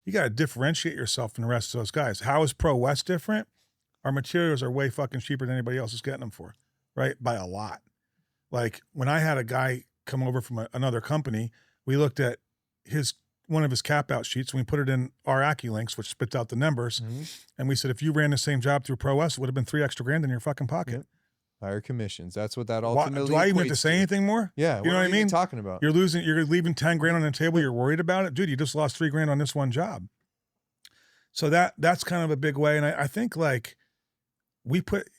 You got to differentiate yourself from the rest of those guys. How is Pro West different? Our materials are way fucking cheaper than anybody else is getting them for, right? By a lot. Like when I had a guy come over from another company, we looked at one of his cap out sheets and we put it in our AccuLinks, which spits out the numbers. And we said, if you ran the same job through Pro West, it would have been 3 extra grand in your fucking pocket. Yep. Higher commissions. That's what that Why, ultimately do I even have equates to say anything more? Yeah. You know what I mean? Talking about? You're leaving 10 grand on the table. You're worried about it. Dude, you just lost 3 grand on this one job. So that's kind of a big way. And I think like we put,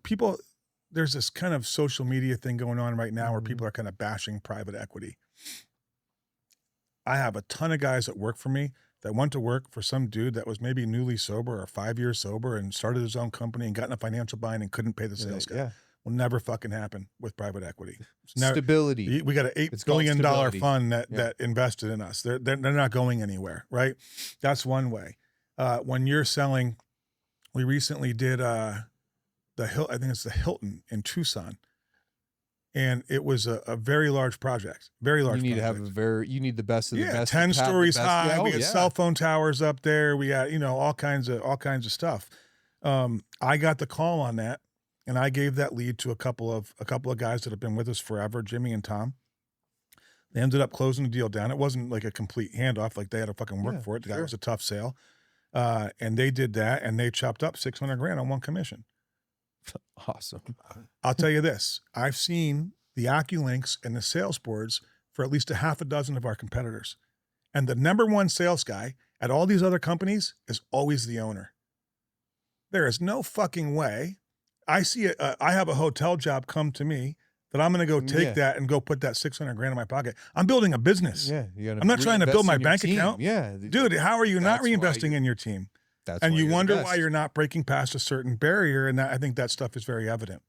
people, there's this kind of social media thing going on right now where people are kind of bashing private equity. I have a ton of guys that work for me that went to work for some dude that was maybe newly sober or 5 years sober and started his own company and got in a financial bind and couldn't pay the sales guy. Yeah. Will never fucking happen with private equity. Stability. We got an $8 billion fund that invested in us. They're not going anywhere, right? That's one way. When you're selling, we recently did I think it's the Hilton in Tucson. And it was a very large project, very large project. You need the best of the best. 10 stories high. Yeah, we got cell phone towers up there. We got, all kinds of stuff. I got the call on that and I gave that lead to a couple of guys that have been with us forever, Jimmy and Tom. They ended up closing the deal down. It wasn't like a complete handoff, like they had to fucking work for it. That was a tough sale. And they did that and they chopped up 600 grand on one commission. Awesome. I'll tell you this. I've seen the AccuLinks and the sales boards for at least a half a dozen of our competitors. And the number one sales guy at all these other companies is always the owner. There is no fucking way. I see it. I have a hotel job come to me that I'm going to go take that and go put that 600 grand in my pocket. I'm building a business. Yeah. I'm not trying to build my bank account. Yeah. Dude, how are you not reinvesting in your team? And you wonder why you're not breaking past a certain barrier. And I think that stuff is very evident.